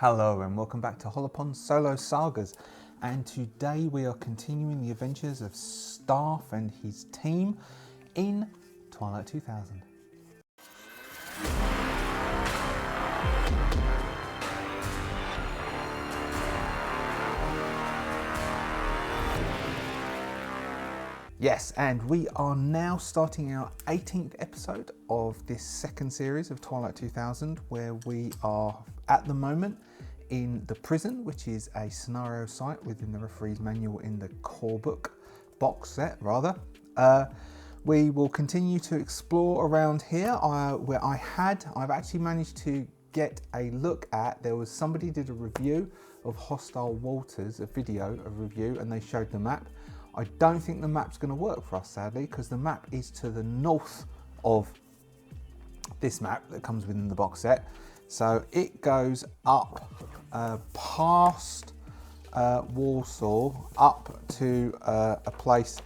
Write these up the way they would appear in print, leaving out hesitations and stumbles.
Hello and welcome back to Hollowponds Solo Sagas, and today we are continuing the adventures of Staff and his team in Twilight 2000. Yes, and we are now starting our 18th episode of this second series of Twilight 2000, where we are at the moment in the prison, which is a scenario site within the referee's manual in the core book box set, rather. We will continue to explore around here where I've actually managed to get a look at, there was somebody did a review of Hostile Waters, a video, a review, and they showed the map. I don't think the map's going to work for us, sadly, because the map is to the north of this map that comes within the box set. So it goes up past Warsaw, up to a place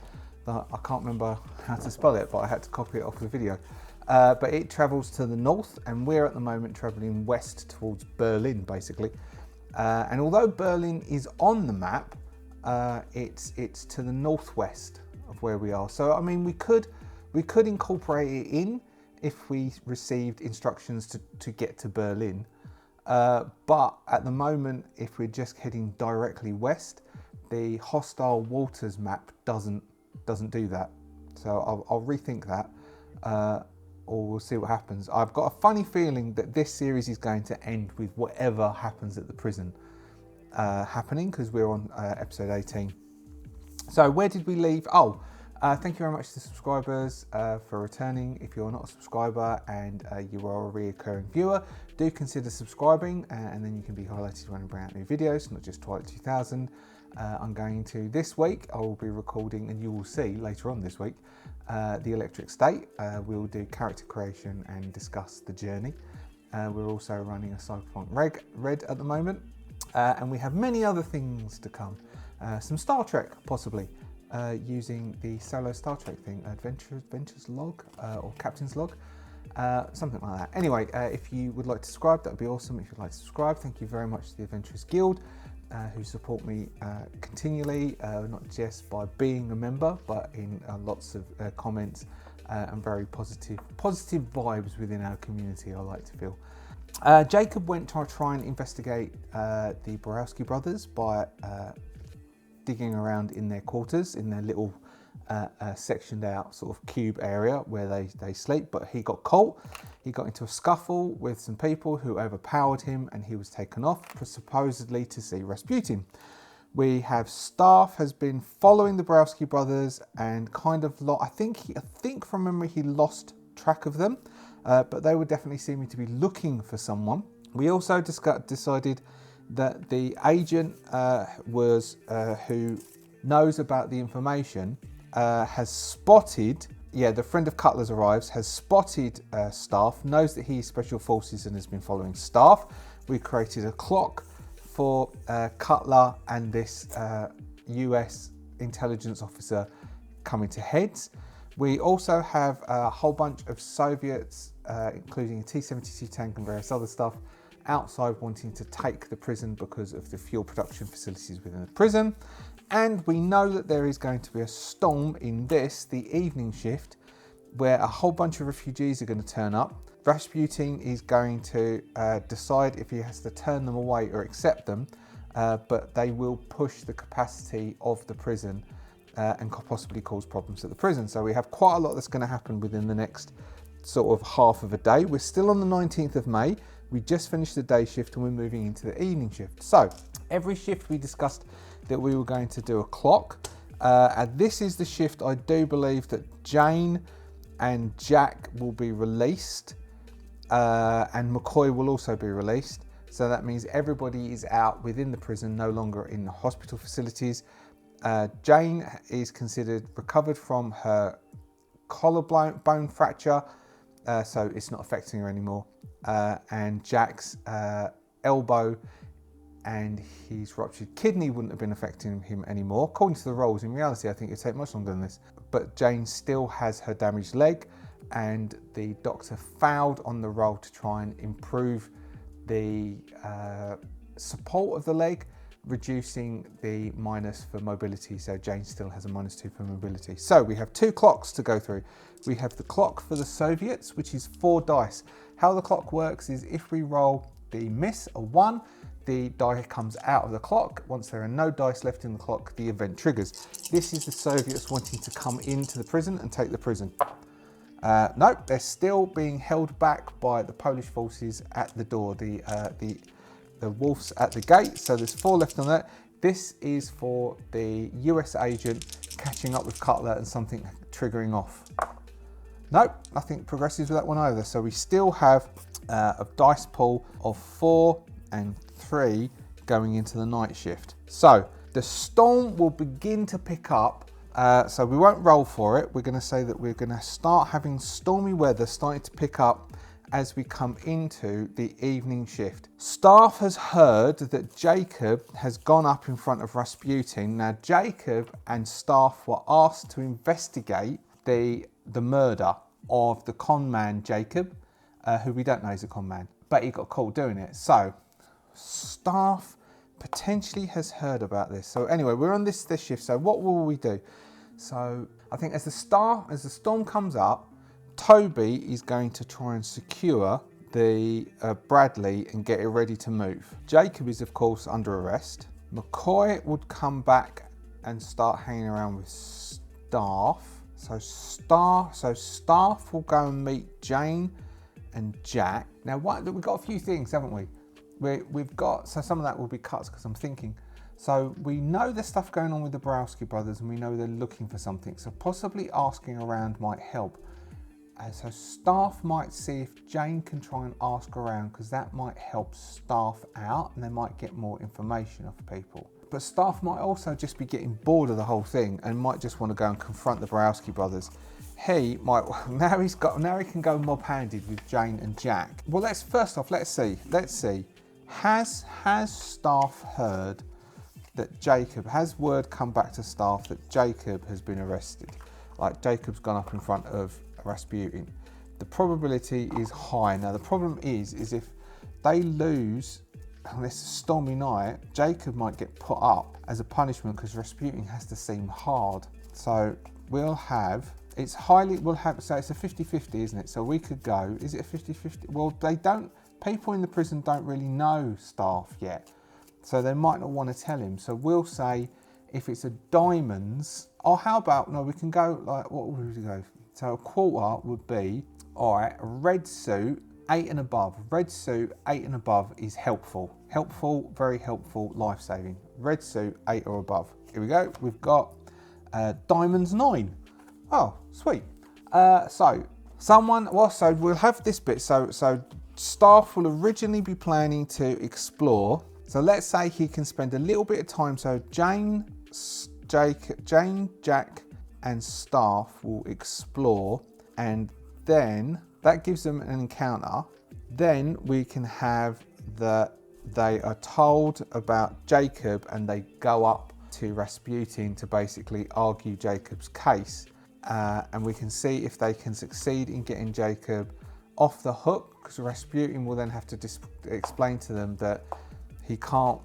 that I can't remember how to spell it, but I had to copy it off the video. But it travels to the north, and we're at the moment traveling west towards Berlin, basically. And although Berlin is on the map, it's to the northwest of where we are. So I mean, we could incorporate it in if we received instructions to get to Berlin. But at the moment, if we're just heading directly west, the Hostile Waters map doesn't do that. So I'll rethink that, or we'll see what happens. I've got a funny feeling that this series is going to end with whatever happens at the prison happening, because we're on episode 18. So where did we leave? Thank you very much to subscribers for returning. If you're not a subscriber and you are a reoccurring viewer, do consider subscribing, and then you can be highlighted when I bring out new videos, not just Twilight 2000. I'm going to, this week, I will be recording, and you will see later on this week, the Electric State. We'll do character creation and discuss the journey. We're also running a Cyberpunk Red at the moment, and we have many other things to come. Some Star Trek, possibly. Using the solo Star Trek thing, Adventures Log or Captain's Log, something like that. Anyway, if you would like to subscribe, that would be awesome. If you'd like to subscribe, thank you very much to the Adventurers Guild, who support me continually, not just by being a member, but in lots of comments and very positive vibes within our community, I like to feel. Jacob went to try and investigate the Borowski brothers by digging around in their quarters, in their little sectioned out sort of cube area where they sleep, but he got caught. He got into a scuffle with some people who overpowered him, and he was taken off supposedly to see Rasputin. We have Staff has been following the Borowski brothers and kind of I think from memory he lost track of them, but they were definitely seeming to be looking for someone. We also decided that the agent who knows about the information has spotted, the friend of Cutler's arrives, has spotted Staff, knows that he's Special Forces and has been following Staff. We created a clock for Cutler and this US intelligence officer coming to heads. We also have a whole bunch of Soviets, including a T-72 tank and various other stuff, outside wanting to take the prison because of the fuel production facilities within the prison. And we know that there is going to be a storm in the evening shift, where a whole bunch of refugees are going to turn up. Rasputin is going to decide if he has to turn them away or accept them, but they will push the capacity of the prison and possibly cause problems at the prison. So we have quite a lot that's going to happen within the next sort of half of a day. We're still on the 19th of May. We just finished the day shift and we're moving into the evening shift. So every shift we discussed that we were going to do a clock. And this is the shift I do believe that Jane and Jack will be released, and McCoy will also be released. So that means everybody is out within the prison, no longer in the hospital facilities. Jane is considered recovered from her collarbone fracture, so it's not affecting her anymore. And Jack's elbow and his ruptured kidney wouldn't have been affecting him anymore. According to the rolls, in reality, I think it'd take much longer than this. But Jane still has her damaged leg, and the doctor fouled on the roll to try and improve the support of the leg, reducing the minus for mobility. So Jane still has a -2 for mobility. So we have 2 clocks to go through. We have the clock for the Soviets, which is 4 dice. How the clock works is if we roll the miss, a 1, the die comes out of the clock. Once there are no dice left in the clock, the event triggers. This is the Soviets wanting to come into the prison and take the prison. No, they're still being held back by the Polish forces at the door, the wolves at the gate. So there's 4 left on that. This is for the US agent catching up with Cutler and something triggering off. Nope, nothing progresses with that one either. So we still have a dice pool of 4 and 3 going into the night shift. So the storm will begin to pick up. So we won't roll for it. We're going to say that we're going to start having stormy weather starting to pick up as we come into the evening shift. Staff has heard that Jacob has gone up in front of Rasputin. Now Jacob and staff were asked to investigate the murder of the con man Jacob, who we don't know is a con man, but he got caught doing it. So staff potentially has heard about this. So anyway, we're on this shift. So what will we do? So I think as the storm comes up, Toby is going to try and secure the Bradley and get it ready to move. Jacob is of course under arrest. McCoy would come back and start hanging around with staff. So staff will go and meet Jane and Jack. Now we've got a few things, haven't we? We've got, so some of that will be cuts because I'm thinking. So we know there's stuff going on with the Borowski brothers and we know they're looking for something. So possibly asking around might help. So staff might see if Jane can try and ask around because that might help staff out and they might get more information off people. But staff might also just be getting bored of the whole thing and might just want to go and confront the Borowski brothers. He might, now he can go mob-handed with Jane and Jack. Well, let's see. Has staff heard that Jacob, has word come back to staff that Jacob has been arrested? Like Jacob's gone up in front of Rasputin. The probability is high. Now the problem is if they lose on this stormy night, Jacob might get put up as a punishment because Rasputin has to seem hard. So we'll have, so it's a 50-50, isn't it? So we could go, is it a 50-50? Well, people in the prison don't really know staff yet. So they might not want to tell him. So we'll say if it's a diamonds, or how about, no, we can go like, what would we go? So a quarter would be, all right, a red suit, 8 and above. Red suit, 8 and above is helpful. Helpful, very helpful, life-saving. Red suit, 8 or above. Here we go. We've got diamonds 9. Oh, sweet. So we'll have this bit. So staff will originally be planning to explore. So let's say he can spend a little bit of time. So Jane, Jack, and staff will explore, and then that gives them an encounter. Then we can have they are told about Jacob and they go up to Rasputin to basically argue Jacob's case, and we can see if they can succeed in getting Jacob off the hook, because Rasputin will then have to explain to them that he can't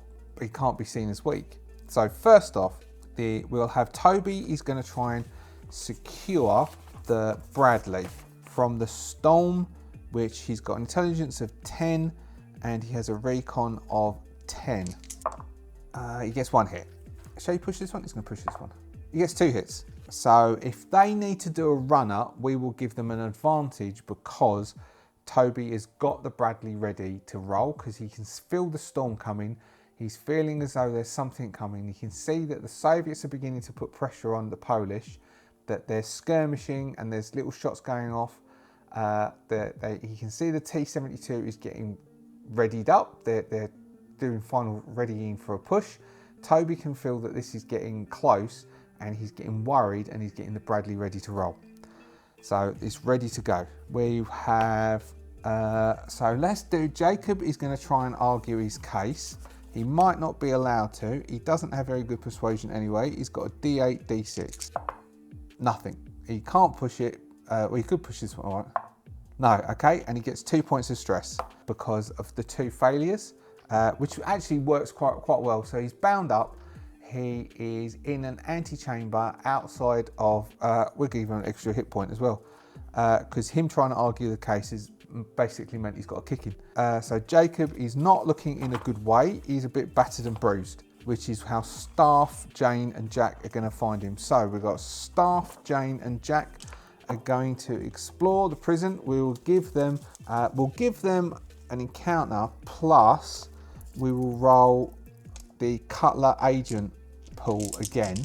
be seen as weak. So first off, we'll have Toby is going to try and secure the Bradley from the storm, which he's got intelligence of 10 and he has a recon of 10. He gets 1 hit. Shall he push this one? He's going to push this one. He gets 2 hits. So if they need to do a runner, we will give them an advantage because Toby has got the Bradley ready to roll because he can feel the storm coming. He's feeling as though there's something coming. He can see that the Soviets are beginning to put pressure on the Polish, that they're skirmishing and there's little shots going off. He can see the T-72 is getting readied up. They're doing final readying for a push. Toby can feel that this is getting close and he's getting worried and he's getting the Bradley ready to roll. So it's ready to go. We have, so let's do, Jacob is going to try and argue his case. He might not be allowed to. He doesn't have very good persuasion anyway. He's got a D8, D6. Nothing. He can't push it. Well, he could push this one. All right. No, okay. And he gets 2 points of stress because of the 2 failures. which actually works quite well. So he's bound up. He is in an antechamber outside of. We'll give him an extra hit point as well, because him trying to argue the case is basically meant he's got a kicking. So Jacob is not looking in a good way. He's a bit battered and bruised, which is how Staff, Jane and Jack are going to find him. So we've got Staff, Jane and Jack are going to explore the prison. We'll give them an encounter, plus we will roll the Cutler Agent pool again.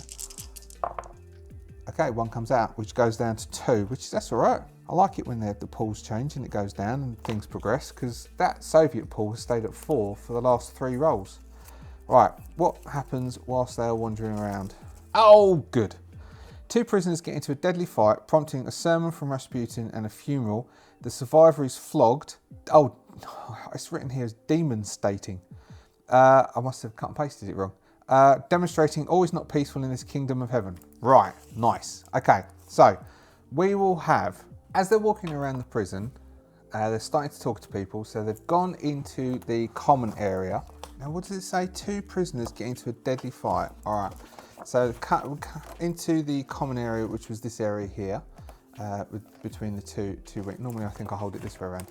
Okay, 1 comes out, which goes down to 2, that's all right. I like it when the pools change and it goes down and things progress, because that Soviet pool has stayed at 4 for the last 3 rolls. Right, what happens whilst they are wandering around? Oh, good. 2 prisoners get into a deadly fight, prompting a sermon from Rasputin and a funeral. The survivor is flogged. Oh, it's written here as demonstrating. I must have cut and pasted it wrong. Demonstrating always not peaceful in this kingdom of heaven. Right, nice. Okay, so we will have, as they're walking around the prison, they're starting to talk to people. So they've gone into the common area. Now, what does it say? 2 prisoners get into a deadly fight. All right. So cut into the common area, which was this area here, between the two. Normally, I think I hold it this way around,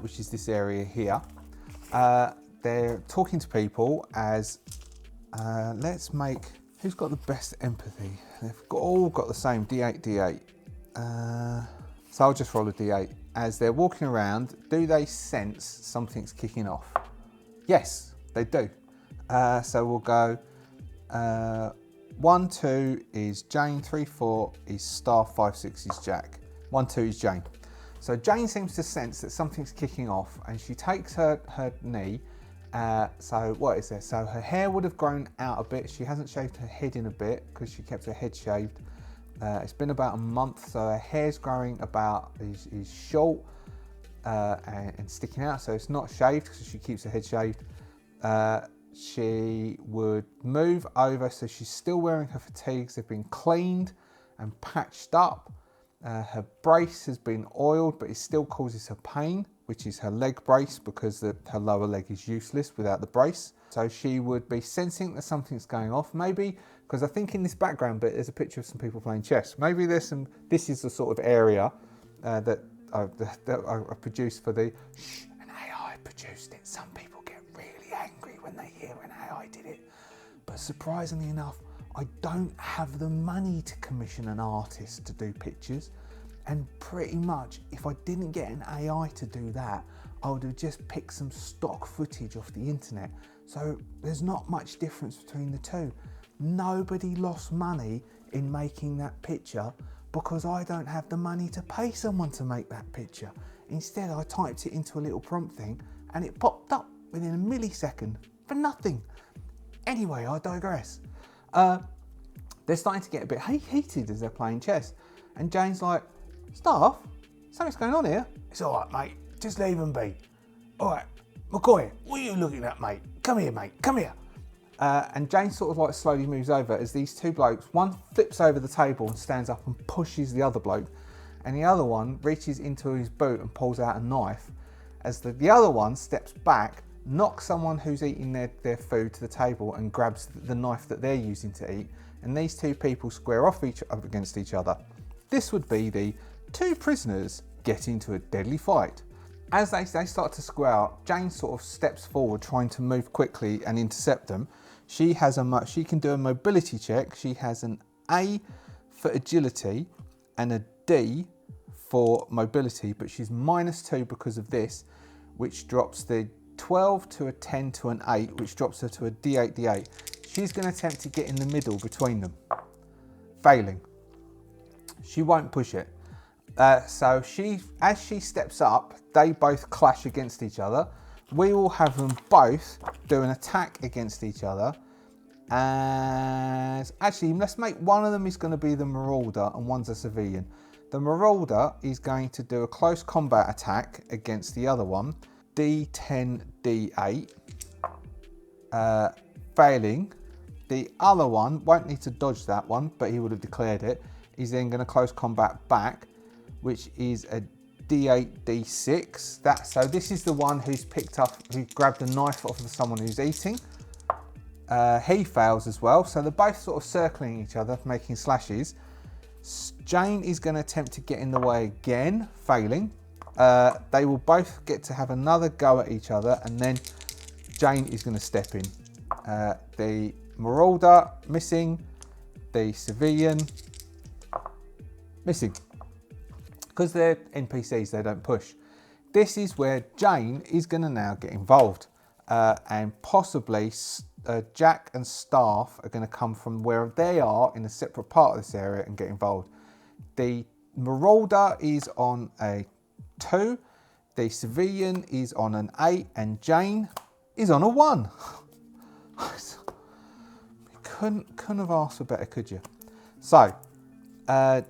which is this area here. They're talking to people as, let's make, who's got the best empathy? They've all got the same D8. So I'll just roll a D8. As they're walking around, do they sense something's kicking off? Yes, they do. So we'll go 1, 2 is Jane, 3, 4 is Staff, 5, 6 is Jack. 1, 2 is Jane. So Jane seems to sense that something's kicking off, and she takes her knee. So what is there? So her hair would have grown out a bit. She hasn't shaved her head in a bit because she kept her head shaved. It's been about a month, so her hair's growing about, is short and sticking out, so it's not shaved because she keeps her head shaved. She would move over, so she's still wearing her fatigues. They've been cleaned and patched up. Her brace has been oiled, but it still causes her pain, which is her leg brace, because her lower leg is useless without the brace. So she would be sensing that something's going off. Maybe, because I think in this background bit, there's a picture of some people playing chess. Maybe there's some, this is the sort of area that I produced for the, an AI produced it. Some people get really angry when they hear an AI did it. But surprisingly enough, I don't have the money to commission an artist to do pictures. And pretty much, if I didn't get an AI to do that, I would have just picked some stock footage off the internet. So there's not much difference between the two. Nobody lost money in making that picture because I don't have the money to pay someone to make that picture. Instead, I typed it into a little prompt thing and it popped up within a millisecond for nothing. Anyway, I digress. They're starting to get a bit heated as they're playing chess. And Jane's like, Staff, something's going on here. It's all right, mate. Just leave them be. All right, McCoy, what are you looking at, mate? Come here, mate. Come here. And Jane sort of like slowly moves over as these 2 blokes, one flips over the table and stands up and pushes the other bloke. And the other one reaches into his boot and pulls out a knife. As the other one steps back, knocks someone who's eating their food to the table and grabs the knife that they're using to eat. And these 2 people square off up against each other. This would be the 2 prisoners get into a deadly fight. As they start to square up, Jane sort of steps forward, trying to move quickly and intercept them. She can do a mobility check. She has an A for agility and a D for mobility, but she's -2 because of this, which drops the 12 to a 10 to an 8, which drops her to a D8. She's going to attempt to get in the middle between them, failing. She won't push it. So as she steps up, they both clash against each other. We will have them both do an attack against each other. And actually, let's make one of them is going to be the Marauder and one's a civilian. The Marauder is going to do a close combat attack against the other one. D10, D8. Failing. The other one won't need to dodge that one, but he would have declared it. He's then going to close combat back, which is a D8, D6. So this is the one who grabbed a knife off of someone who's eating. He fails as well. So they're both sort of circling each other, making slashes. Jane is going to attempt to get in the way again, failing. They will both get to have another go at each other, and then Jane is going to step in. The Marauder missing, the Civilian missing. Because they're NPCs, they don't push. This is where Jane is going to now get involved, and possibly Jack and Staff are going to come from where they are in a separate part of this area and get involved. The Marauder is on a 2, the Civilian is on an 8, and Jane is on a 1. Couldn't have asked for better, could you? So, the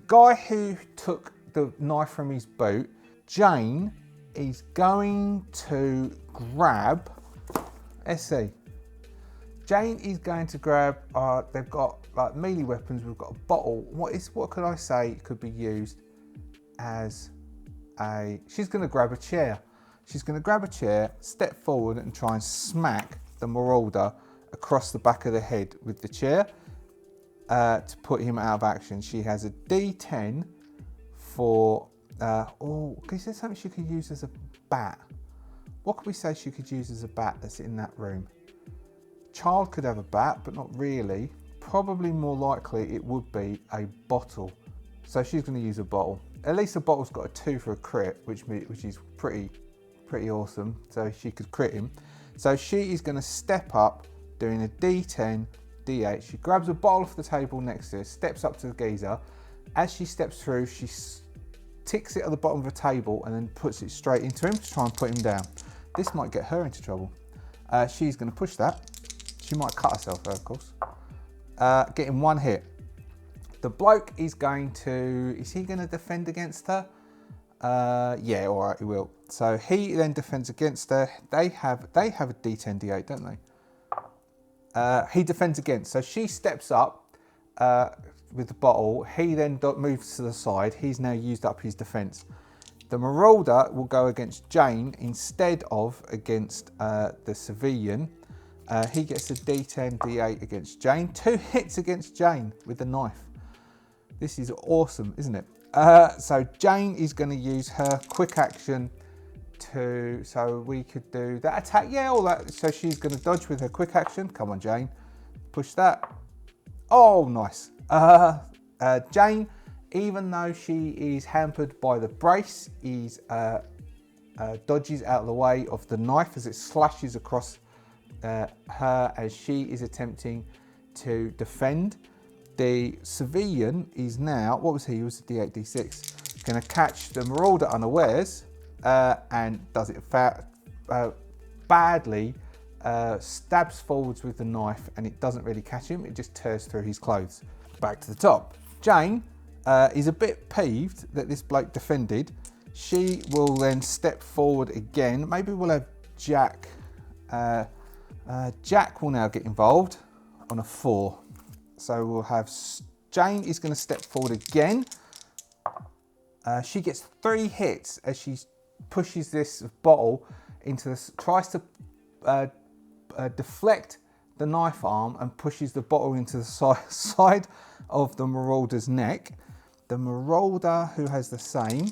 guy who took the knife from his boot, Jane is going to grab, let's see. Jane is going to grab, they've got like melee weapons, we've got a bottle. What could I say could be used as she's going to grab a chair. She's going to grab a chair, step forward and try and smack the Marauder across the back of the head with the chair to put him out of action. She has a D10 for, is there something she could use as a bat? What could we say she could use as a bat that's in that room? Child could have a bat, but not really. Probably more likely it would be a bottle. So she's going to use a bottle. At least the bottle's got a 2 for a crit, which is pretty awesome. So she could crit him. So she is going to step up, doing a D10, D8. She grabs a bottle off the table next to her, steps up to the geezer. As she steps through, she ticks it at the bottom of the table and then puts it straight into him to try and put him down. This might get her into trouble. She's going to push that. She might cut herself, of course. Getting 1 hit. The bloke is going to... Is he going to defend against her? Yeah, all right, he will. So he then defends against her. They have a D10, D8, don't they? He defends against. So she steps up with the bottle. He then moves to the side. He's now used up his defense. The Marauder will go against Jane instead of against the Civilian. He gets a D10, D8 against Jane. 2 hits against Jane with the knife. This is awesome, isn't it? So Jane is going to use her quick action so we could do that attack. Yeah, all that. So she's going to dodge with her quick action. Come on, Jane. Push that. Oh, nice. Jane, even though she is hampered by the brace, dodges out of the way of the knife as it slashes across her as she is attempting to defend. The Civilian is now, what was he? He was a D8, D6. Going to catch the Marauder unawares and does it badly. Stabs forwards with the knife and it doesn't really catch him. It just tears through his clothes. Back to the top. Jane is a bit peeved that this bloke defended. She will then step forward again. Maybe we'll have Jack. Jack will now get involved on a 4. So we'll have Jane is going to step forward again. She gets 3 hits as she pushes this bottle into this, tries to deflect the knife arm and pushes the bottle into the side of the Marauder's neck. The Marauder, who has the same,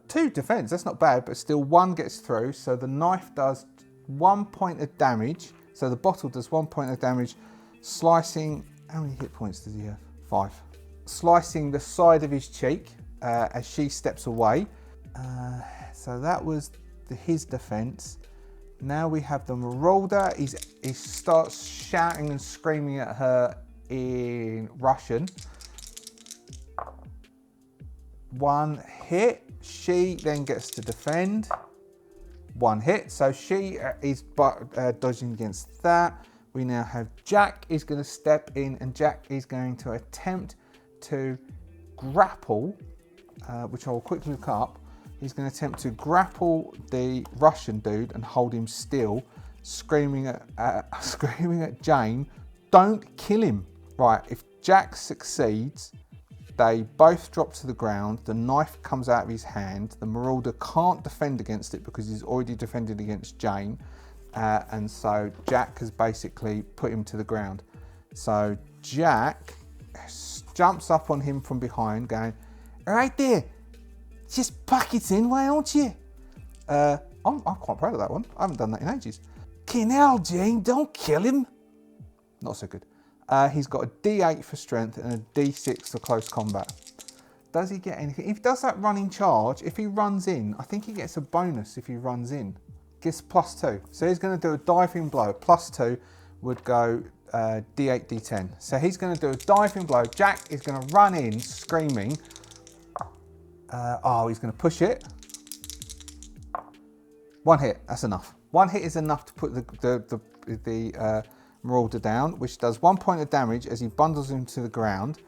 2 defense, that's not bad, but still 1 gets through. So the knife does 1 point of damage. So the bottle does 1 point of damage, slicing, how many hit points does he have? 5. Slicing the side of his cheek as she steps away. So that was his defense. Now we have the Marauder. He starts shouting and screaming at her in Russian. 1 hit. She then gets to defend. 1 hit. So she is dodging against that. We now have Jack is going to step in and Jack is going to attempt to grapple, which I will quickly look up. He's going to attempt to grapple the Russian dude and hold him still, screaming at Jane, don't kill him. Right, if Jack succeeds, They both drop to the ground. The knife comes out of his hand. The Marauder can't defend against it because he's already defended against Jane. And so Jack has basically put him to the ground. So Jack jumps up on him from behind going, right there, just pack it in, why don't you? I'm quite proud of that one. I haven't done that in ages. Hell, Jane, don't kill him. Not so good. He's got a D8 for strength and a D6 for close combat. Does he get anything? If he does that running charge, if he runs in, I think he gets a bonus if he runs in. Gets +2. So he's going to do a diving blow. +2 would go D8, D10. So he's going to do a diving blow. Jack is going to run in screaming. He's going to push it. One hit, that's enough. One hit is enough to put the Marauder down, which does 1 point of damage as he bundles him to the ground.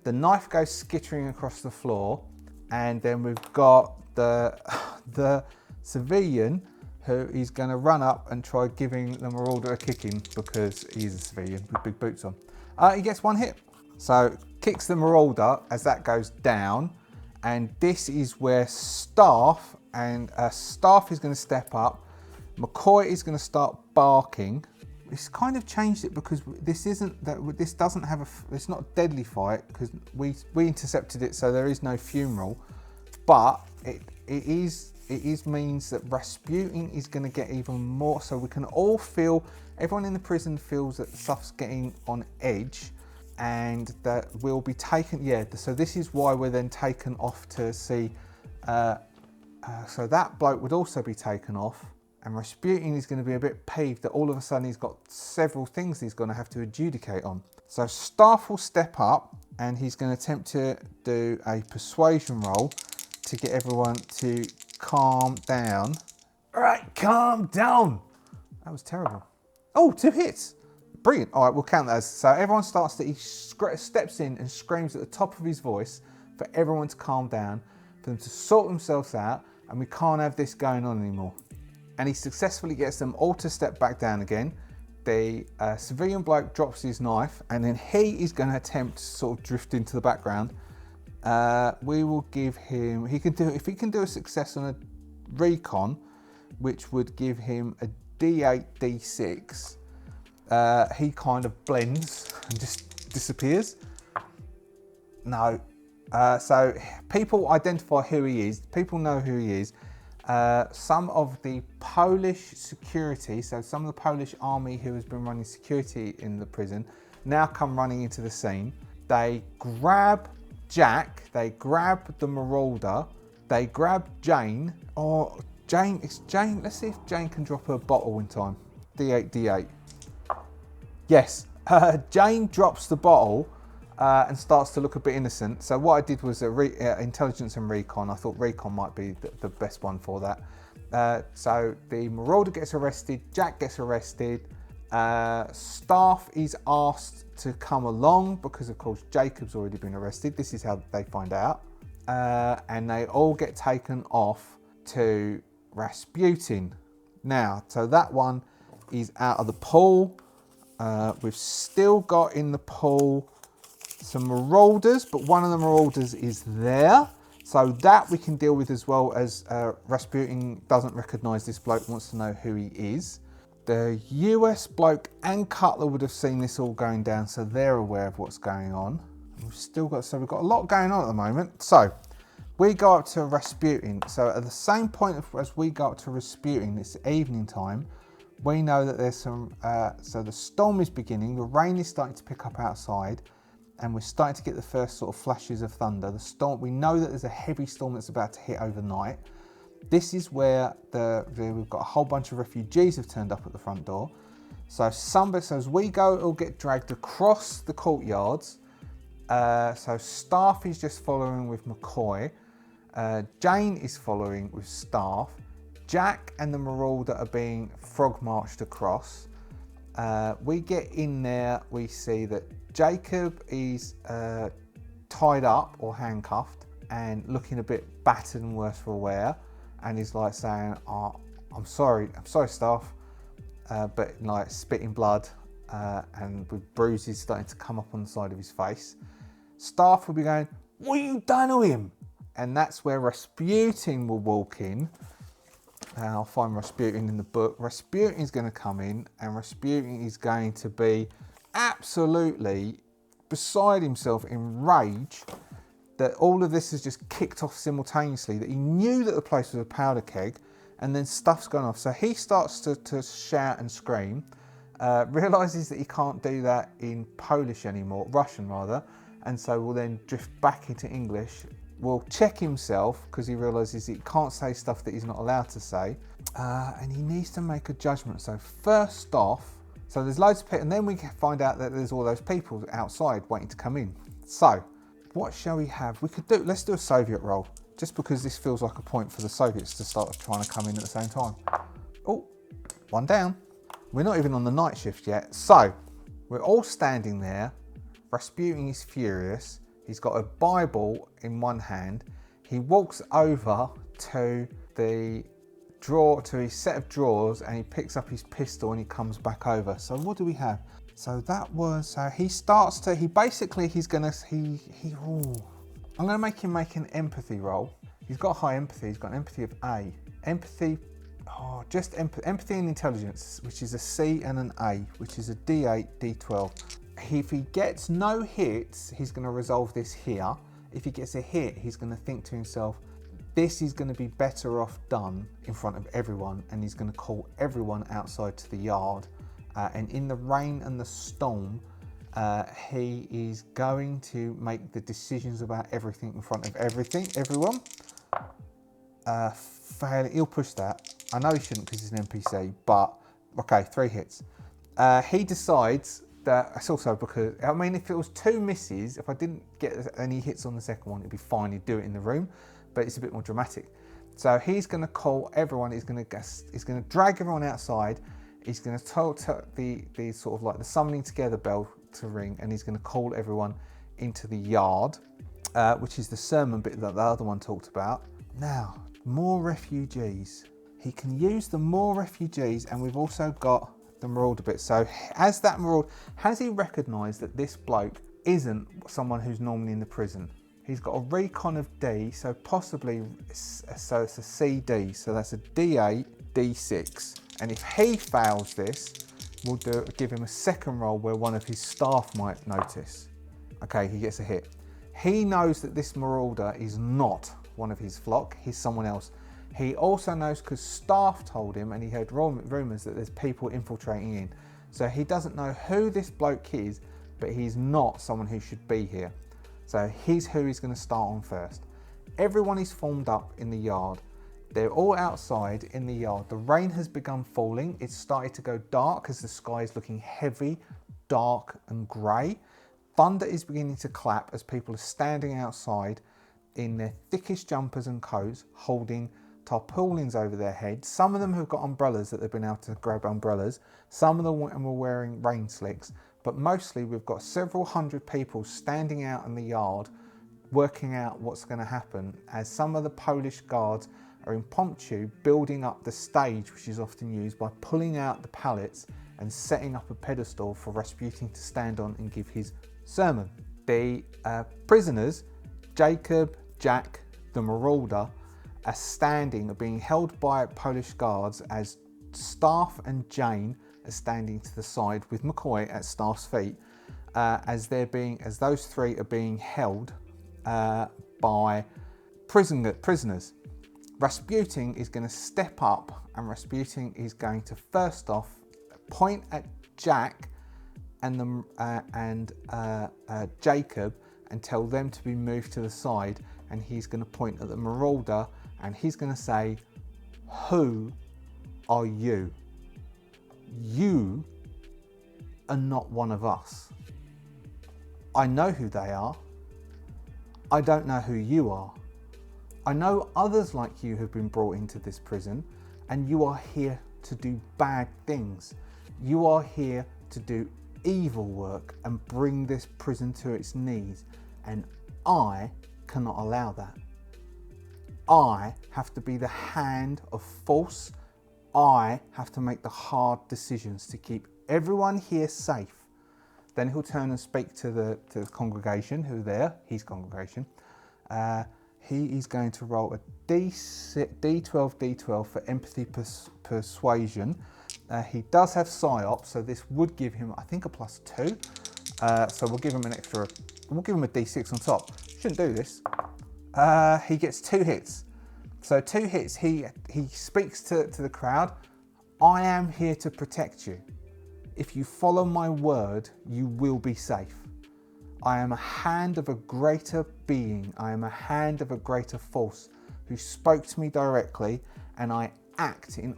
The knife goes skittering across the floor, and then we've got the civilian who is going to run up and try giving the Marauder a kicking because he's a civilian with big boots on. He gets 1 hit, so kicks the Marauder as that goes down, and this is where Staff is going to step up. McCoy is going to start barking. It's kind of changed it because this doesn't have it's not a deadly fight because we intercepted it, so there is no funeral, but it means that Rasputin is going to get even more, so we can all feel, everyone in the prison feels that stuff's getting on edge and that we'll be taken, so this is why we're then taken off to see, so that bloke would also be taken off. And Rasputin is going to be a bit peeved that all of a sudden he's got several things he's going to have to adjudicate on. So Staff will step up and he's going to attempt to do a persuasion roll to get everyone to calm down. All right, calm down. That was terrible. Oh, 2 hits. Brilliant. All right, we'll count that as. So everyone starts to, he steps in and screams at the top of his voice for everyone to calm down, for them to sort themselves out, and we can't have this going on anymore. And he successfully gets them all to step back down again. The civilian bloke drops his knife, and then he is going to attempt to sort of drift into the background. We will give him, if he can do a success on a recon, which would give him a D8, D6, he kind of blends and just disappears. No. So people identify who he is. People know who he is. Some of the Polish security, so some of the Polish army who has been running security in the prison, now come running into the scene. They grab Jack, they grab the Marauder, they grab Jane, it's Jane, let's see if Jane can drop her bottle in time. D8, D8. Yes, Jane drops the bottle and starts to look a bit innocent. So what I did was intelligence and recon. I thought recon might be the best one for that. So the Marauder gets arrested, Jack gets arrested, Staff is asked to come along because of course Jacob's already been arrested. This is how they find out. And they all get taken off to Rasputin. Now, so that one is out of the pool. We've still got in the pool some Marauders, but one of the Marauders is there. So that we can deal with as well, as Rasputin doesn't recognise this bloke, wants to know who he is. The US bloke and Cutler would have seen this all going down, so they're aware of what's going on. We've got a lot going on at the moment. So we go up to Rasputin. So at the same point as we go up to Rasputin, it's evening time. We know that there's some, so the storm is beginning, the rain is starting to pick up outside, and we're starting to get the first sort of flashes of thunder. The storm, we know that there's a heavy storm that's about to hit overnight. This is where we've got a whole bunch of refugees have turned up at the front door. So as we go, it'll get dragged across the courtyards. So Staff is just following with McCoy. Jane is following with Staff. Jack and the Marauder are being frog marched across. We get in there, we see that Jacob is tied up or handcuffed and looking a bit battered and worse for wear, and he's like saying, I'm sorry Staff, but like spitting blood and with bruises starting to come up on the side of his face. Staff will be going, what you done to him? And that's where Rasputin will walk in. I'll find Rasputin in the book. Rasputin is going to come in, and Rasputin is going to be absolutely beside himself in rage that all of this has just kicked off simultaneously, that he knew that the place was a powder keg, and then stuff's gone off. So he starts to shout and scream, realises that he can't do that in Polish anymore, Russian rather, and so will then drift back into English. Will check himself because he realises he can't say stuff that he's not allowed to say, and he needs to make a judgment. So first off, so there's loads of people, and then we find out that there's all those people outside waiting to come in. So what shall we have? Let's do a Soviet roll, just because this feels like a point for the Soviets to start trying to come in at the same time. Oh, one down. We're not even on the night shift yet. So we're all standing there. Rasputin is furious. He's got a Bible in one hand. He walks over to the drawer, to his set of drawers, and he picks up his pistol and he comes back over. So what do we have? So that was, he starts to, I'm gonna make him make an empathy roll. He's got high empathy, he's got an empathy of A. Empathy, empathy and intelligence, which is a C and an A, which is a D8, D12. If he gets no hits, he's going to resolve this here. If he gets a hit, he's going to think to himself, this is going to be better off done in front of everyone, and he's going to call everyone outside to the yard. And in the rain and the storm, he is going to make the decisions about everything in front of everyone. Fail, he'll push that. I know he shouldn't because he's an NPC, but okay, 3 hits. He decides that it's also because, I mean, if it was 2 misses, if I didn't get any hits on the second one, it'd be fine, he'd do it in the room, but it's a bit more dramatic. So he's going to call everyone, he's going to drag everyone outside, he's going to tell the sort of like the summoning together bell to ring, and he's going to call everyone into the yard, which is the sermon bit that the other one talked about. Now, more refugees. He can use the more refugees, and we've also got the marauder bit. So as that marauder, has he recognised that this bloke isn't someone who's normally in the prison? He's got a recon of D, so possibly, so it's a CD, so that's a D8, D6. And if he fails this, we'll give him a second roll where one of his staff might notice. Okay, he gets a hit. He knows that this marauder is not one of his flock, he's someone else. He also knows because staff told him, and he heard rumours that there's people infiltrating in. So he doesn't know who this bloke is, but he's not someone who should be here. So he's who he's going to start on first. Everyone is formed up in the yard. They're all outside in the yard. The rain has begun falling. It's started to go dark as the sky is looking heavy, dark and grey. Thunder is beginning to clap as people are standing outside in their thickest jumpers and coats, holding tarpaulins over their heads. Some of them have got umbrellas that they've been able to grab umbrellas. Some of them were wearing rain slicks, but mostly we've got several hundred people standing out in the yard working out what's going to happen, as some of the Polish guards are impromptu building up the stage, which is often used by pulling out the pallets and setting up a pedestal for Rasputin to stand on and give his sermon. The prisoners, Jacob, Jack, the marauder, are being held by Polish guards as Staff and Jane are standing to the side with McCoy at Staff's feet, as those 3 are being held by prisoners. Rasputin is going to step up, and Rasputin is going to first off point at Jack and Jacob and tell them to be moved to the side, and he's going to point at the marauder and he's going to say, "Who are you? You are not one of us. I know who they are. I don't know who you are. I know others like you have been brought into this prison, and you are here to do bad things. You are here to do evil work and bring this prison to its knees, and I cannot allow that. I have to be the hand of force. I have to make the hard decisions to keep everyone here safe." Then he'll turn and speak to the congregation who are there, his congregation. He is going to roll a D12 for empathy persuasion. He does have psyop, so this would give him, I think, a +2. So we'll give him an extra, we'll give him a D6 on top. Shouldn't do this. He gets 2 hits. So 2 hits, he speaks to the crowd. I am here to protect you. If you follow my word, you will be safe. I am a hand of a greater being. I am a hand of a greater force who spoke to me directly, and I act in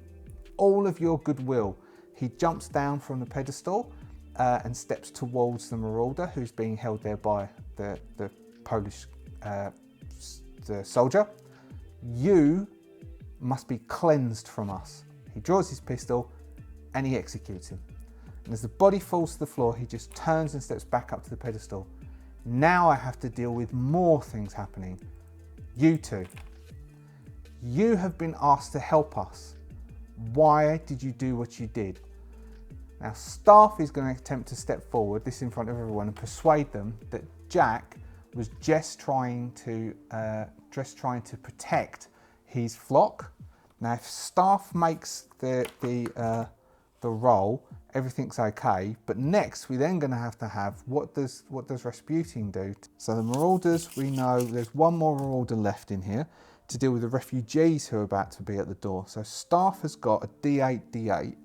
all of your goodwill. He jumps down from the pedestal and steps towards the marauder who's being held there by the Polish the soldier. You must be cleansed from us. He draws his pistol and he executes him. And as the body falls to the floor, he just turns and steps back up to the pedestal. Now I have to deal with more things happening. You two. You have been asked to help us. Why did you do what you did? Now Staff is going to attempt to step forward, this in front of everyone, and persuade them that Jack was just trying to protect his flock. Now if Staff makes the roll, everything's okay. But next we're then going to have what does Rasputin do? So the marauders, we know there's one more marauder left in here to deal with the refugees who are about to be at the door. So Staff has got a D8.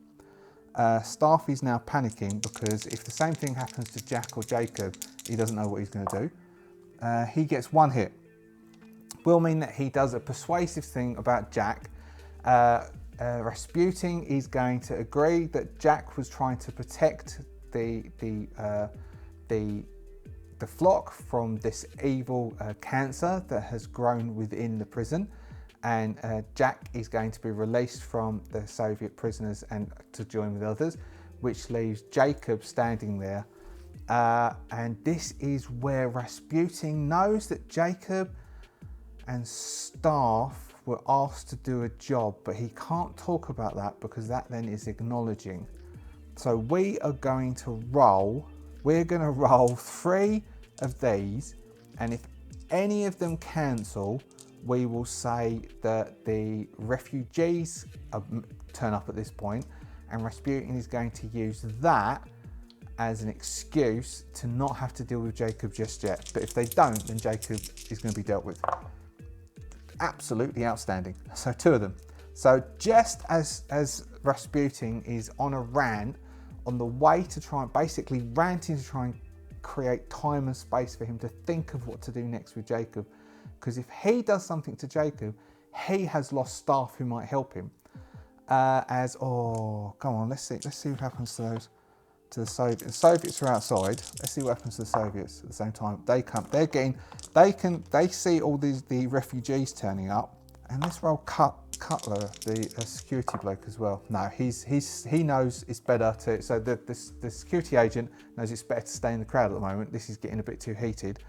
Staff is now panicking because if the same thing happens to Jack or Jacob, he doesn't know what he's going to do. He gets 1 hit. Will mean that he does a persuasive thing about Jack. Rasputin is going to agree that Jack was trying to protect the flock from this evil cancer that has grown within the prison, and Jack is going to be released from the Soviet prisoners and to join with others, which leaves Jacob standing there. And this is where Rasputin knows that Jacob and Staff were asked to do a job, but he can't talk about that because that then is acknowledging. So we're going to roll 3 of these, and if any of them cancel, we will say that the refugees turn up at this point, and Rasputin is going to use that as an excuse to not have to deal with Jacob just yet. But if they don't, then Jacob is going to be dealt with. Absolutely outstanding. So 2 of them. So just as Rasputin is on a rant, on the way to try and basically ranting to try and create time and space for him to think of what to do next with Jacob, because if he does something to Jacob, he has lost Staff who might help him. Come on, let's see what happens to those. To the Soviets. The Soviets are outside. Let's see what happens to the Soviets at the same time. They see all the refugees turning up, and let's roll Cutler, the security bloke as well. No, he knows it's better to. So the security agent knows it's better to stay in the crowd at the moment. This is getting a bit too heated.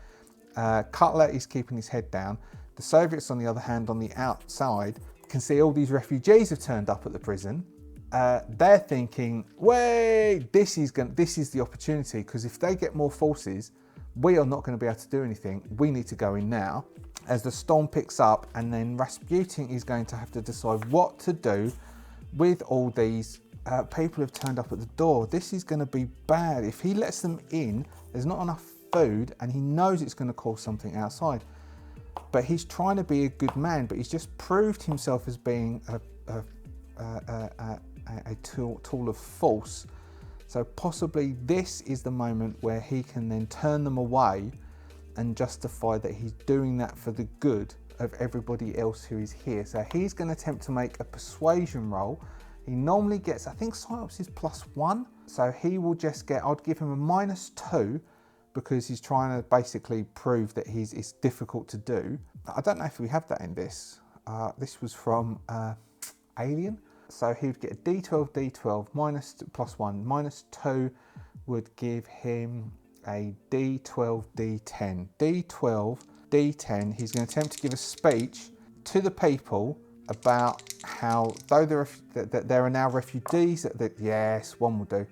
Cutler is keeping his head down. The Soviets, on the other hand, on the outside, can see all these refugees have turned up at the prison. They're thinking, wait, this is the opportunity, because if they get more forces, we are not going to be able to do anything. We need to go in now. As the storm picks up, and then Rasputin is going to have to decide what to do with all these people who've turned up at the door. This is going to be bad. If he lets them in, there's not enough food, and he knows it's going to cause something outside. But he's trying to be a good man, but he's just proved himself as being a tool of force. So possibly this is the moment where he can then turn them away and justify that he's doing that for the good of everybody else who is here. So he's going to attempt to make a persuasion roll. He normally gets, I think Psyops is +1, so he will just get, I'd give him a -2 because he's trying to basically prove that it's difficult to do. I don't know if we have that in this. This was from Alien. So he would get a D12, +1, -2 would give him a D12, D10. D12, D10, he's going to attempt to give a speech to the people about how, though that there are now refugees, yes, one will do,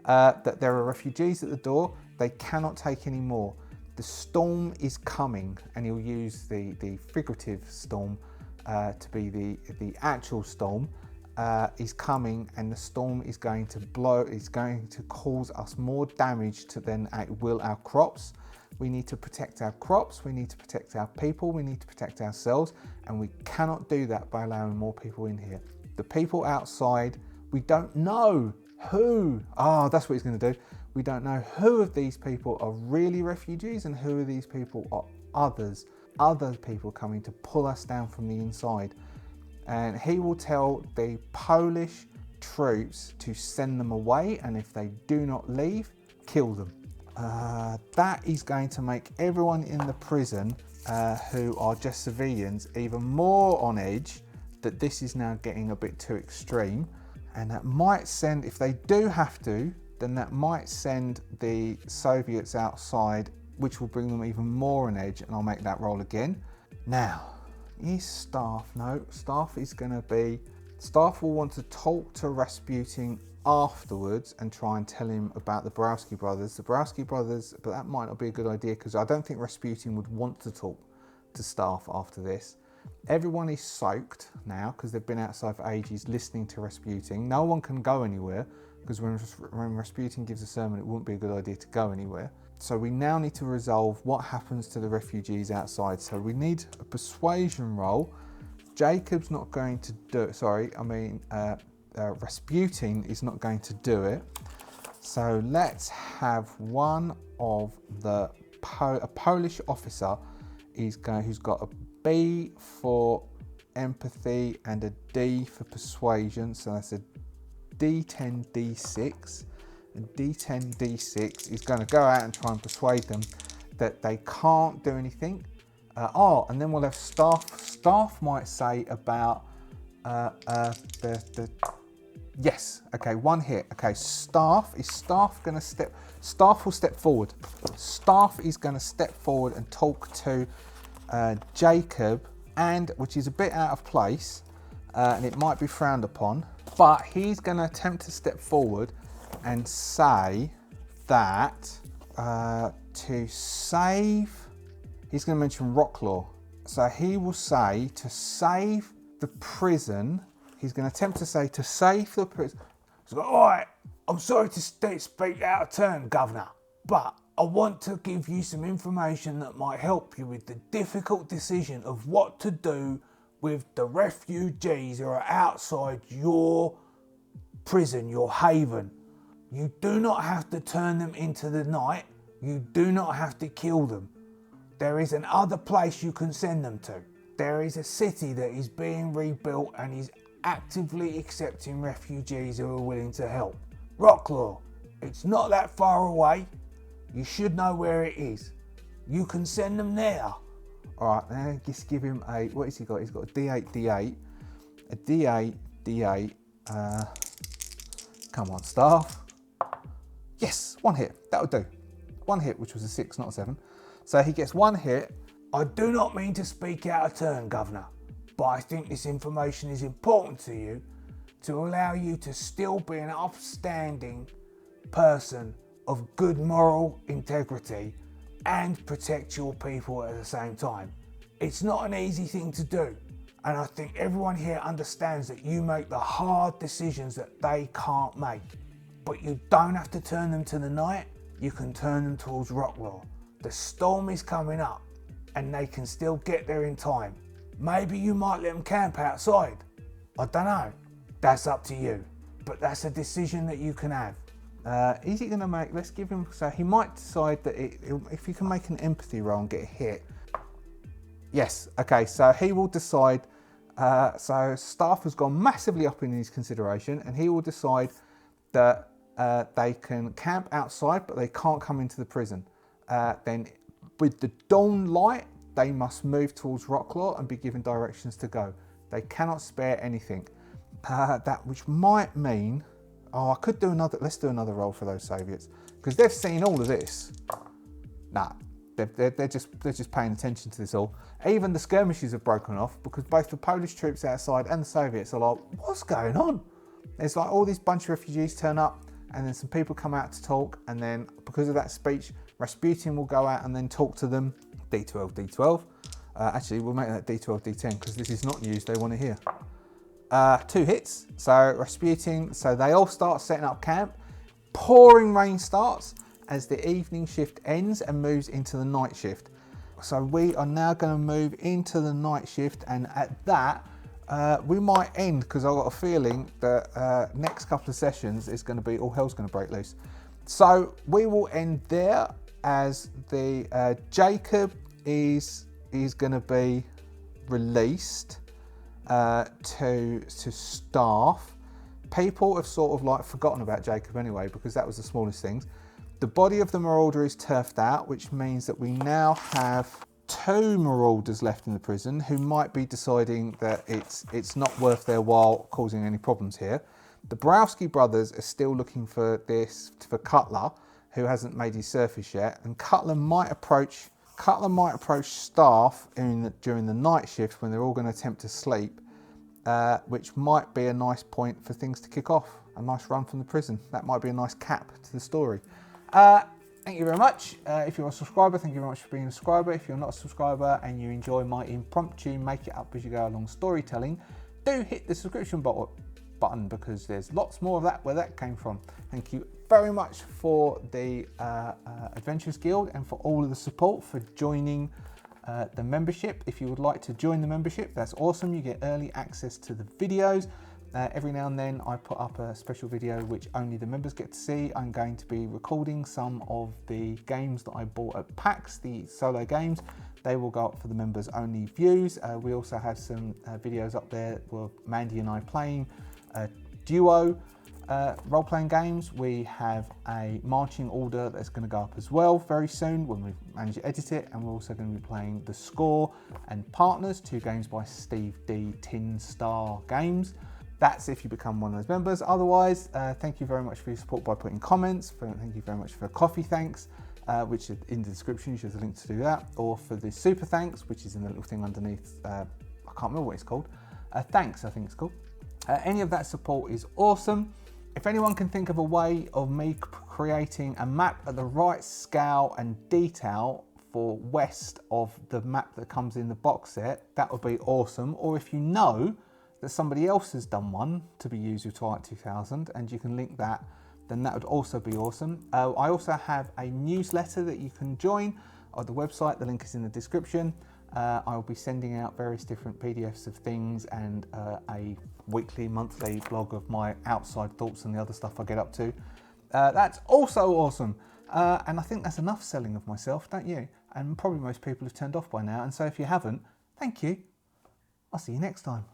that there are refugees at the door, they cannot take any more. the storm is coming, and he'll use the figurative storm to be the actual storm. Is coming, and the storm is going to cause us more damage than it will our crops. We need to protect our crops, we need to protect our people, we need to protect ourselves, and we cannot do that by allowing more people in here. The people outside, we don't know who. That's what he's going to do. We don't know who of these people are really refugees and who of these people are other people coming to pull us down from the inside. And he will tell the Polish troops to send them away, and if they do not leave, kill them. That is going to make everyone in the prison who are just civilians even more on edge that this is now getting a bit too extreme. And that might send, if they do have to, then that might send the Soviets outside, which will bring them even more on edge, and I'll make that roll again. Now, is Staff, no, Staff will want to talk to Rasputin afterwards and try and tell him about the Borowski brothers. The Borowski brothers, but that might not be a good idea because I don't think Rasputin would want to talk to Staff after this. Everyone is soaked now because they've been outside for ages listening to Rasputin. No one can go anywhere because when Rasputin gives a sermon, it wouldn't be a good idea to go anywhere. So we now need to resolve what happens to the refugees outside. So we need a persuasion roll. Jacob's not going to do it. Rasputin is not going to do it. So let's have one of a Polish officer who's got a B for empathy and a D for persuasion. So that's a D10, D6. And D10, D6 is going to go out and try and persuade them that they can't do anything. And then we'll have Staff. Staff might say about yes. Okay, one hit. Okay, Staff will step forward. Staff is going to step forward and talk to Jacob, and which is a bit out of place, and it might be frowned upon, but he's going to attempt to step forward and say that to save, he's going to mention Rocklaw. So he will say to save the prison, he's going to attempt to say to save the prison. He's like, all right, I'm sorry to speak out of turn, Governor, but I want to give you some information that might help you with the difficult decision of what to do with the refugees who are outside your prison, your haven. You do not have to turn them into the night. You do not have to kill them. There is another place you can send them to. There is a city that is being rebuilt and is actively accepting refugees who are willing to help. Rocklaw, it's not that far away. You should know where it is. You can send them there. All right, now just give him a, what has he got? He's got a D8, D8, a D8, D8. Come on, Staff. Yes, one hit, that'll do. One hit, which was a 6, not a 7. So he gets one hit. I do not mean to speak out of turn, Governor, but I think this information is important to you to allow you to still be an upstanding person of good moral integrity and protect your people at the same time. It's not an easy thing to do, and I think everyone here understands that you make the hard decisions that they can't make, but you don't have to turn them to the night, you can turn them towards Rocklaw. The storm is coming up and they can still get there in time. Maybe you might let them camp outside. I don't know. That's up to you, but that's a decision that you can have. Is he going to make, let's give him, so he might decide that if you can make an empathy roll and get a hit. Yes, okay, so he will decide, so Staff has gone massively up in his consideration, and he will decide that they can camp outside, but they can't come into the prison. Then with the dawn light, they must move towards Rocklaw and be given directions to go. They cannot spare anything. That which might mean, I could do another, let's do another roll for those Soviets, because they've seen all of this. Nah, they're just paying attention to this all. Even the skirmishes have broken off because both the Polish troops outside and the Soviets are like, what's going on? There's like all these bunch of refugees turn up, and then some people come out to talk, and then because of that speech, Rasputin will go out and then talk to them. D12, D12. Actually, we'll make that D12, D10 because this is not news they want to hear. 2 hits. So Rasputin, so they all start setting up camp. Pouring rain starts as the evening shift ends and moves into the night shift. So we are now going to move into the night shift, and at that, we might end, because I've got a feeling that next couple of sessions is going to be all hell's going to break loose. So we will end there as the Jacob is going to be released to staff. People have sort of like forgotten about Jacob anyway, because that was the smallest things. The body of the Marauder is turfed out, which means that we now have 2 Marauders left in the prison who might be deciding that it's not worth their while causing any problems here. The Borowski brothers are still looking for Cutler, who hasn't made his surface yet, and Cutler might approach staff during the night shift when they're all going to attempt to sleep, which might be a nice point for things to kick off. A nice run from the prison. That might be a nice cap to the story. Thank you very much. If you're a subscriber, thank you very much for being a subscriber. If you're not a subscriber and you enjoy my impromptu make it up as you go along storytelling, do hit the subscription button, because there's lots more of that where that came from. Thank you very much for the Adventurers Guild and for all of the support for joining the membership. If you would like to join the membership, that's awesome. You get early access to the videos. Every now and then I put up a special video which only the members get to see. I'm going to be recording some of the games that I bought at PAX, the solo games. They will go up for the members only views. We also have some videos up there with Mandy and I playing duo role-playing games. We have a marching order that's going to go up as well very soon when we manage to edit it, and we're also going to be playing The Score and Partners, 2 games by Steve D. Tin Star Games. That's if you become one of those members. Otherwise, thank you very much for your support by putting comments. Thank you very much for coffee thanks, which is in the description. You should have a link to do that. Or for the super thanks, which is in the little thing underneath. I can't remember what it's called. Thanks, I think it's called. Any of that support is awesome. If anyone can think of a way of me creating a map at the right scale and detail for west of the map that comes in the box set, that would be awesome. Or if you know that somebody else has done one to be used with Twilight 2000 and you can link that, then that would also be awesome. I also have a newsletter that you can join on the website. The link is in the description. I'll be sending out various different PDFs of things and a weekly, monthly blog of my outside thoughts and the other stuff I get up to. That's also awesome. And I think that's enough selling of myself, don't you? And probably most people have turned off by now. And so if you haven't, thank you. I'll see you next time.